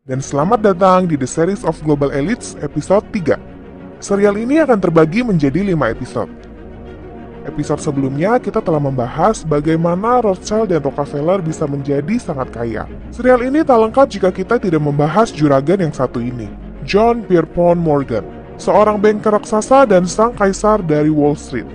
dan selamat datang di The Series of Global Elites episode 3. Serial ini akan terbagi menjadi 5 episode. Episode sebelumnya kita telah membahas bagaimana Rothschild dan Rockefeller bisa menjadi sangat kaya. Serial ini tak lengkap jika kita tidak membahas juragan yang satu ini, John Pierpont Morgan, seorang banker raksasa dan sang kaisar dari Wall Street.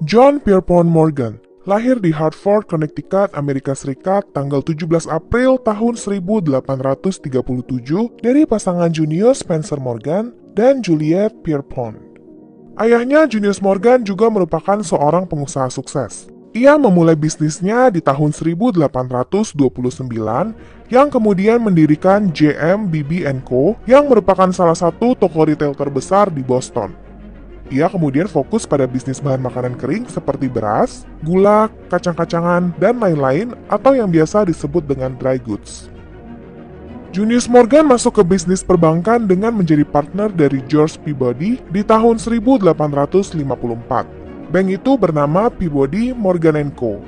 John Pierpont Morgan lahir di Hartford, Connecticut, Amerika Serikat tanggal 17 April tahun 1837 dari pasangan Junius Spencer Morgan dan Juliet Pierpont. Ayahnya, Junius Morgan, juga merupakan seorang pengusaha sukses. Ia memulai bisnisnya di tahun 1829 yang kemudian mendirikan JM BB&Co yang merupakan salah satu toko retail terbesar di Boston. Ia kemudian fokus pada bisnis bahan makanan kering seperti beras, gula, kacang-kacangan, dan lain-lain atau yang biasa disebut dengan dry goods. Junius Morgan masuk ke bisnis perbankan dengan menjadi partner dari George Peabody di tahun 1854. Bank itu bernama Peabody Morgan & Co.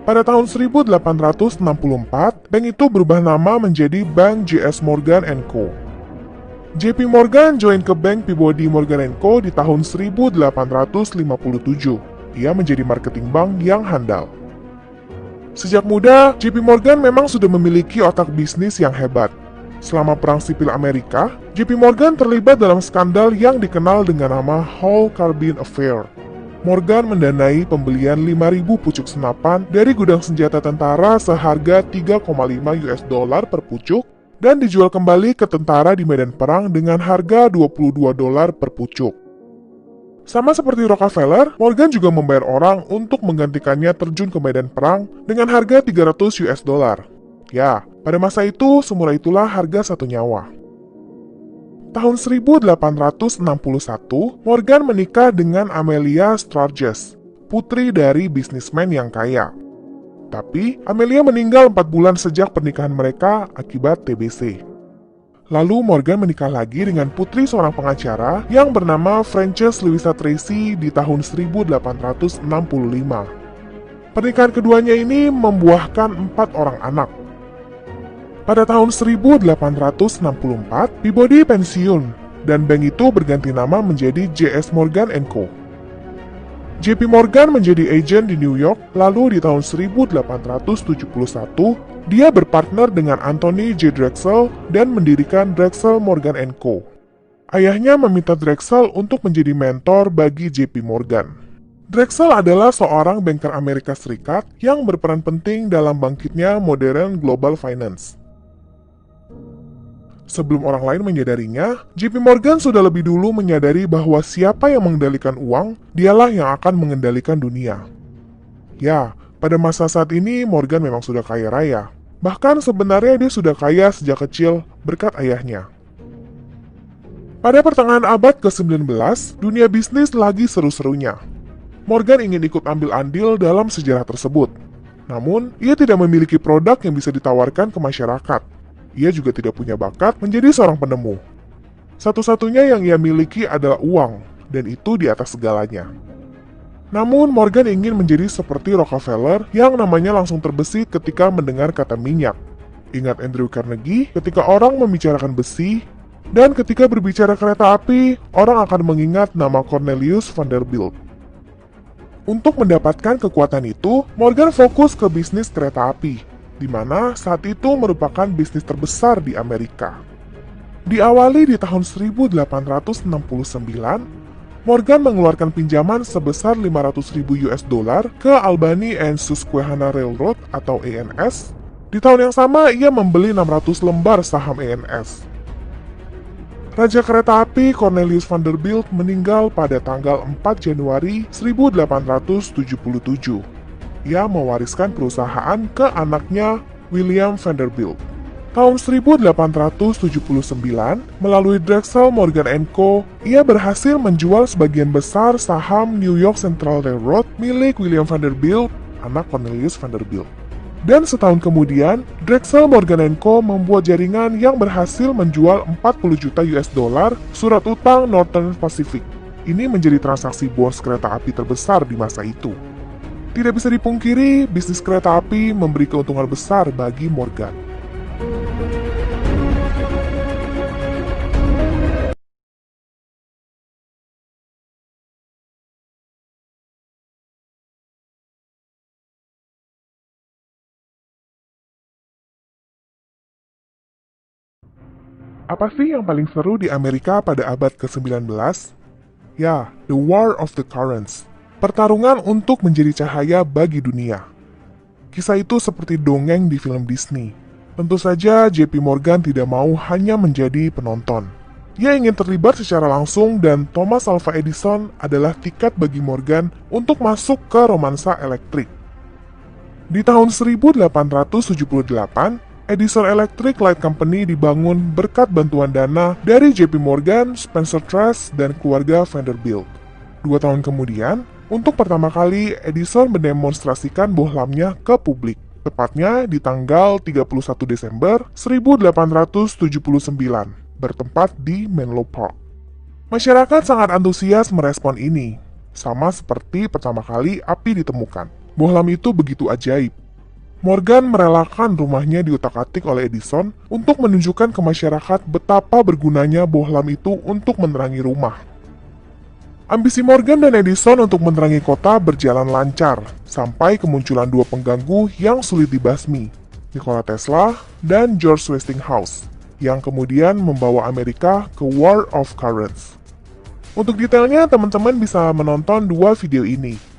Pada tahun 1864, bank itu berubah nama menjadi Bank J.S. Morgan & Co. JP Morgan join ke Bank Peabody Morgan & Co. di tahun 1857. Ia menjadi marketing bank yang handal. Sejak muda, JP Morgan memang sudah memiliki otak bisnis yang hebat. Selama Perang Sipil Amerika, JP Morgan terlibat dalam skandal yang dikenal dengan nama Hall Carbine Affair. Morgan mendanai pembelian 5.000 pucuk senapan dari gudang senjata tentara seharga $3,5 per pucuk dan dijual kembali ke tentara di medan perang dengan harga $22 per pucuk. Sama seperti Rockefeller, Morgan juga membayar orang untuk menggantikannya terjun ke medan perang dengan harga $300. Ya, pada masa itu, semurah itulah harga satu nyawa. Tahun 1861, Morgan menikah dengan Amelia Sturgis, putri dari bisnismen yang kaya. Tapi, Amelia meninggal 4 bulan sejak pernikahan mereka akibat TBC. Lalu Morgan menikah lagi dengan putri seorang pengacara yang bernama Frances Louisa Tracy di tahun 1865. Pernikahan keduanya ini membuahkan 4 orang anak. Pada tahun 1864, Peabody pensiun, dan bank itu berganti nama menjadi J.S. Morgan & Co. JP Morgan menjadi agen di New York, lalu di tahun 1871, dia berpartner dengan Anthony J. Drexel dan mendirikan Drexel Morgan & Co. Ayahnya meminta Drexel untuk menjadi mentor bagi JP Morgan. Drexel adalah seorang banker Amerika Serikat yang berperan penting dalam bangkitnya modern global finance. Sebelum orang lain menyadarinya, JP Morgan sudah lebih dulu menyadari bahwa siapa yang mengendalikan uang, dialah yang akan mengendalikan dunia. Ya, pada masa saat ini Morgan memang sudah kaya raya. Bahkan sebenarnya dia sudah kaya sejak kecil berkat ayahnya. Pada pertengahan abad ke-19, dunia bisnis lagi seru-serunya. Morgan ingin ikut ambil andil dalam sejarah tersebut. Namun, ia tidak memiliki produk yang bisa ditawarkan ke masyarakat. Ia juga tidak punya bakat menjadi seorang penemu. Satu-satunya yang ia miliki adalah uang, dan itu di atas segalanya. Namun, Morgan ingin menjadi seperti Rockefeller yang namanya langsung terbesit ketika mendengar kata minyak. Ingat Andrew Carnegie ketika orang membicarakan besi, dan ketika berbicara kereta api, orang akan mengingat nama Cornelius Vanderbilt. Untuk mendapatkan kekuatan itu, Morgan fokus ke bisnis kereta api, di mana saat itu merupakan bisnis terbesar di Amerika. Diawali di tahun 1869, Morgan mengeluarkan pinjaman sebesar $500.000 ke Albany and Susquehanna Railroad atau ANS. Di tahun yang sama, ia membeli 600 lembar saham ANS. Raja kereta api Cornelius Vanderbilt meninggal pada tanggal 4 Januari 1877. Ia mewariskan perusahaan ke anaknya William Vanderbilt. Tahun 1879, melalui Drexel Morgan & Co., ia berhasil menjual sebagian besar saham New York Central Railroad milik William Vanderbilt, anak Cornelius Vanderbilt. Dan setahun kemudian, Drexel Morgan & Co. membuat jaringan yang berhasil menjual 40 juta US dollar surat utang Northern Pacific. Ini menjadi transaksi bonds kereta api terbesar di masa itu. Tidak bisa dipungkiri, bisnis kereta api memberi keuntungan besar bagi Morgan. Apa sih yang paling seru di Amerika pada abad ke-19? Ya, The War of the Currents. Pertarungan untuk menjadi cahaya bagi dunia. Kisah itu seperti dongeng di film Disney. Tentu saja JP Morgan tidak mau hanya menjadi penonton. Ia ingin terlibat secara langsung dan Thomas Alva Edison adalah tiket bagi Morgan untuk masuk ke romansa elektrik. Di tahun 1878, Edison Electric Light Company dibangun berkat bantuan dana dari JP Morgan, Spencer Trust, dan keluarga Vanderbilt. 2 tahun kemudian, untuk pertama kali Edison mendemonstrasikan bohlamnya ke publik, tepatnya di tanggal 31 Desember 1879, bertempat di Menlo Park. Masyarakat sangat antusias merespon ini, sama seperti pertama kali api ditemukan. Bohlam itu begitu ajaib. Morgan merelakan rumahnya diutak-atik oleh Edison untuk menunjukkan ke masyarakat betapa bergunanya bohlam itu untuk menerangi rumah. Ambisi Morgan dan Edison untuk menerangi kota berjalan lancar, sampai kemunculan 2 pengganggu yang sulit dibasmi, Nikola Tesla dan George Westinghouse, yang kemudian membawa Amerika ke War of Currents. Untuk detailnya, teman-teman bisa menonton 2 video ini.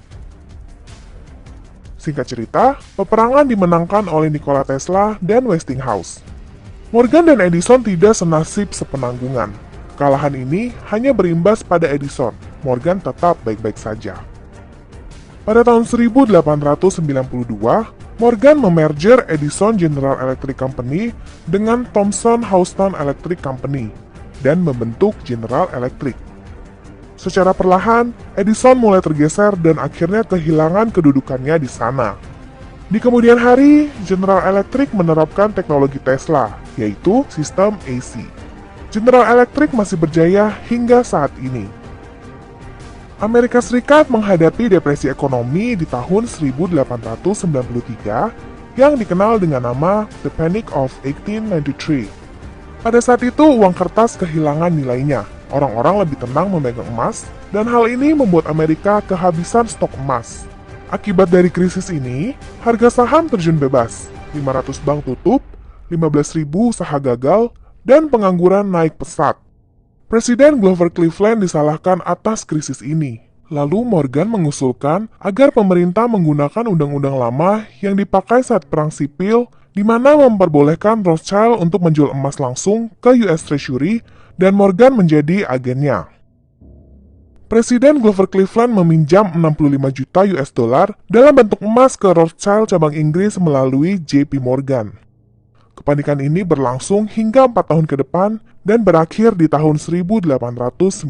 Singkat cerita, peperangan dimenangkan oleh Nikola Tesla dan Westinghouse. Morgan dan Edison tidak senasib sepenanggungan. Kekalahan ini hanya berimbas pada Edison. Morgan tetap baik-baik saja. Pada tahun 1892, Morgan memerger Edison General Electric Company dengan Thomson Houston Electric Company dan membentuk General Electric. Secara perlahan, Edison mulai tergeser dan akhirnya kehilangan kedudukannya di sana. Di kemudian hari, General Electric menerapkan teknologi Tesla, yaitu sistem AC. General Electric masih berjaya hingga saat ini. Amerika Serikat menghadapi depresi ekonomi di tahun 1893 yang dikenal dengan nama The Panic of 1893. Pada saat itu, uang kertas kehilangan nilainya. Orang-orang lebih tenang memegang emas, dan hal ini membuat Amerika kehabisan stok emas. Akibat dari krisis ini, harga saham terjun bebas, 500 bank tutup, 15.000 usaha gagal, dan pengangguran naik pesat. Presiden Grover Cleveland disalahkan atas krisis ini. Lalu Morgan mengusulkan agar pemerintah menggunakan undang-undang lama yang dipakai saat perang sipil, di mana memperbolehkan Rothschild untuk menjual emas langsung ke US Treasury, dan Morgan menjadi agennya. Presiden Grover Cleveland meminjam 65 juta US dollar dalam bentuk emas ke Rothschild cabang Inggris melalui JP Morgan. Kepanikan ini berlangsung hingga 4 tahun ke depan dan berakhir di tahun 1897.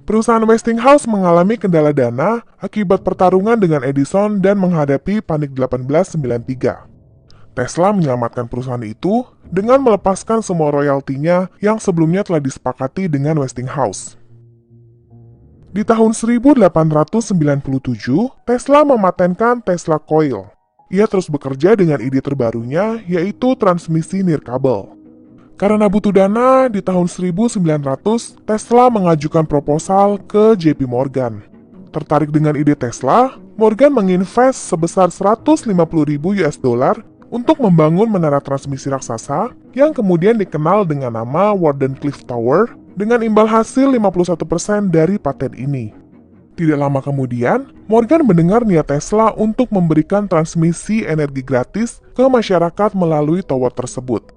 Perusahaan Westinghouse mengalami kendala dana akibat pertarungan dengan Edison dan menghadapi Panik 1893. Tesla menyelamatkan perusahaan itu dengan melepaskan semua royaltinya yang sebelumnya telah disepakati dengan Westinghouse. Di tahun 1897, Tesla mematenkan Tesla Coil. Ia terus bekerja dengan ide terbarunya, yaitu transmisi nirkabel. Karena butuh dana, di tahun 1900, Tesla mengajukan proposal ke JP Morgan. Tertarik dengan ide Tesla, Morgan menginvest sebesar 150.000 US dollar untuk membangun menara transmisi raksasa yang kemudian dikenal dengan nama Wardenclyffe Tower dengan imbal hasil 51% dari paten ini. Tidak lama kemudian, Morgan mendengar niat Tesla untuk memberikan transmisi energi gratis ke masyarakat melalui tower tersebut.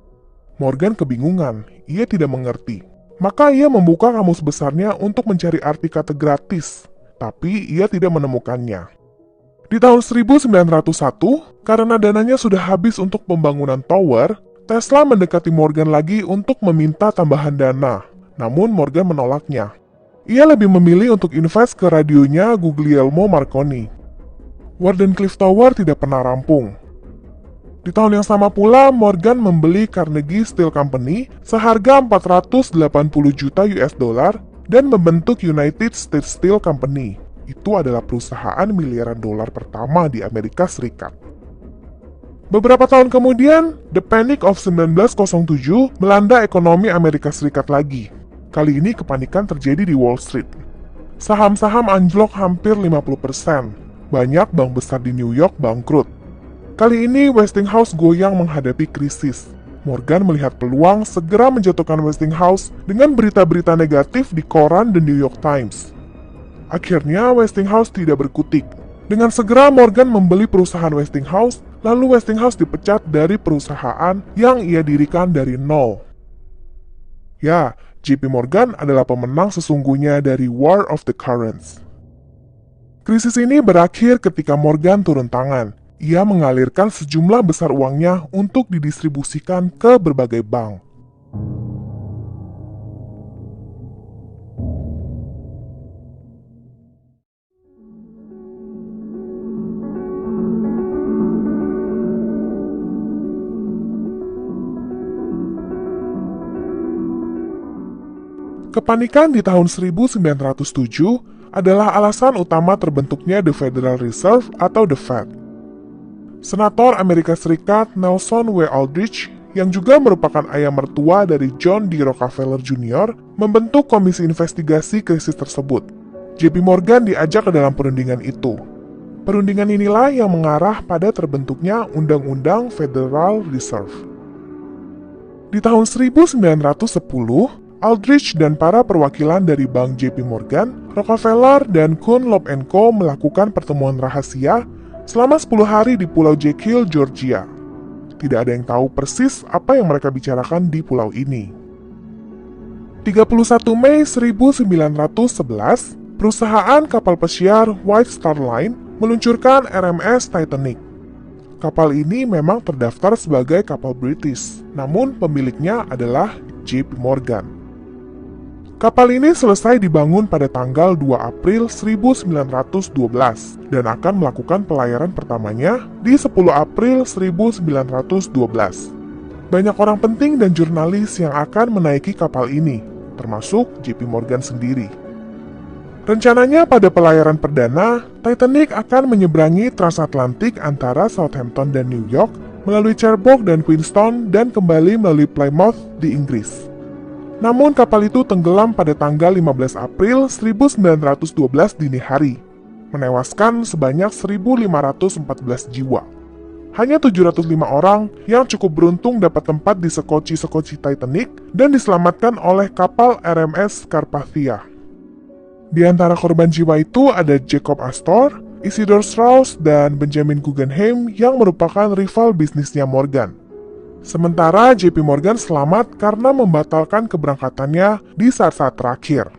Morgan kebingungan, ia tidak mengerti. Maka ia membuka kamus besarnya untuk mencari arti kata gratis, tapi ia tidak menemukannya. Di tahun 1901, karena dananya sudah habis untuk pembangunan tower, Tesla mendekati Morgan lagi untuk meminta tambahan dana. Namun Morgan menolaknya. Ia lebih memilih untuk invest ke radionya Guglielmo Marconi. Wardenclyffe Tower tidak pernah rampung. Di tahun yang sama pula, Morgan membeli Carnegie Steel Company seharga 480 juta US dollar dan membentuk United States Steel Company. Itu adalah perusahaan miliaran dolar pertama di Amerika Serikat. Beberapa tahun kemudian, The Panic of 1907 melanda ekonomi Amerika Serikat lagi. Kali ini kepanikan terjadi di Wall Street. Saham-saham anjlok hampir 50%. Banyak bank besar di New York bangkrut. Kali ini Westinghouse goyang menghadapi krisis. Morgan melihat peluang segera menjatuhkan Westinghouse dengan berita-berita negatif di koran The New York Times. Akhirnya Westinghouse tidak berkutik. Dengan segera Morgan membeli perusahaan Westinghouse, lalu Westinghouse dipecat dari perusahaan yang ia dirikan dari nol. Ya, JP Morgan adalah pemenang sesungguhnya dari War of the Currents. Krisis ini berakhir ketika Morgan turun tangan. Ia mengalirkan sejumlah besar uangnya untuk didistribusikan ke berbagai bank. Kepanikan di tahun 1907 adalah alasan utama terbentuknya The Federal Reserve atau The Fed. Senator Amerika Serikat Nelson W. Aldrich, yang juga merupakan ayah mertua dari John D. Rockefeller Jr., membentuk komisi investigasi krisis tersebut. JP Morgan diajak ke dalam perundingan itu. Perundingan inilah yang mengarah pada terbentuknya Undang-Undang Federal Reserve. Di tahun 1910, Aldrich dan para perwakilan dari Bank JP Morgan, Rockefeller, dan Dunlop & Co. melakukan pertemuan rahasia selama 10 hari di Pulau Jekyll, Georgia. Tidak ada yang tahu persis apa yang mereka bicarakan di pulau ini. 31 Mei 1911, perusahaan kapal pesiar White Star Line meluncurkan RMS Titanic. Kapal ini memang terdaftar sebagai kapal British, namun pemiliknya adalah JP Morgan. Kapal ini selesai dibangun pada tanggal 2 April 1912 dan akan melakukan pelayaran pertamanya di 10 April 1912. Banyak orang penting dan jurnalis yang akan menaiki kapal ini, termasuk JP Morgan sendiri. Rencananya pada pelayaran perdana, Titanic akan menyeberangi transatlantik antara Southampton dan New York, melalui Cherbourg dan Queenstown, dan kembali melalui Plymouth di Inggris. Namun kapal itu tenggelam pada tanggal 15 April 1912 dini hari, menewaskan sebanyak 1.514 jiwa. Hanya 705 orang yang cukup beruntung dapat tempat di sekoci-sekoci Titanic dan diselamatkan oleh kapal RMS Carpathia. Di antara korban jiwa itu ada Jacob Astor, Isidor Straus, dan Benjamin Guggenheim yang merupakan rival bisnisnya Morgan. Sementara JP Morgan selamat karena membatalkan keberangkatannya di saat-saat terakhir.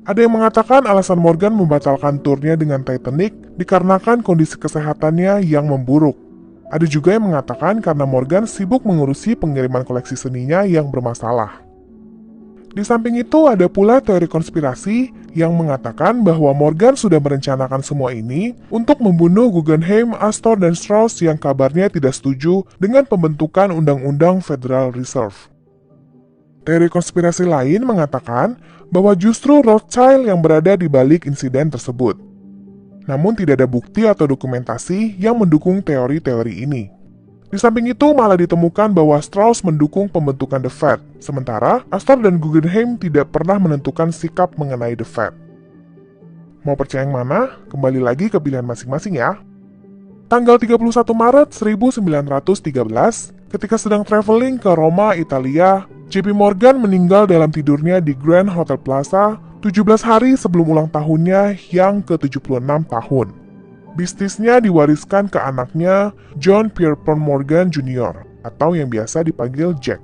Ada yang mengatakan alasan Morgan membatalkan turnya dengan Titanic dikarenakan kondisi kesehatannya yang memburuk. Ada juga yang mengatakan karena Morgan sibuk mengurusi pengiriman koleksi seninya yang bermasalah. Di samping itu ada pula teori konspirasi yang mengatakan bahwa Morgan sudah merencanakan semua ini untuk membunuh Guggenheim, Astor, dan Strauss yang kabarnya tidak setuju dengan pembentukan Undang-Undang Federal Reserve. Teori konspirasi lain mengatakan bahwa justru Rothschild yang berada di balik insiden tersebut. Namun tidak ada bukti atau dokumentasi yang mendukung teori-teori ini. Di samping itu malah ditemukan bahwa Strauss mendukung pembentukan The Fed, sementara Astor dan Guggenheim tidak pernah menentukan sikap mengenai The Fed. Mau percaya yang mana? Kembali lagi ke pilihan masing-masing ya. Tanggal 31 Maret 1913, ketika sedang traveling ke Roma, Italia, JP Morgan meninggal dalam tidurnya di Grand Hotel Plaza 17 hari sebelum ulang tahunnya yang ke-76 tahun. Bisnisnya diwariskan ke anaknya John Pierpont Morgan Jr. atau yang biasa dipanggil Jack.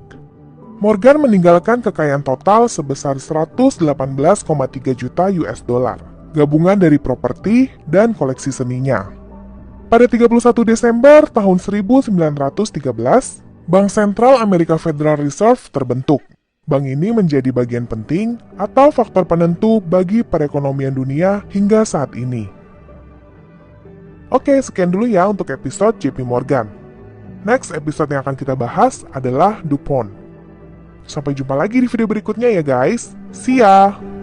Morgan meninggalkan kekayaan total sebesar 118,3 juta US dollar, gabungan dari properti dan koleksi seninya. Pada 31 Desember tahun 1913, Bank Sentral Amerika Federal Reserve terbentuk. Bank ini menjadi bagian penting atau faktor penentu bagi perekonomian dunia hingga saat ini. Oke, sekian dulu ya untuk episode JP Morgan. Next episode yang akan kita bahas adalah DuPont. Sampai jumpa lagi di video berikutnya ya guys. See ya!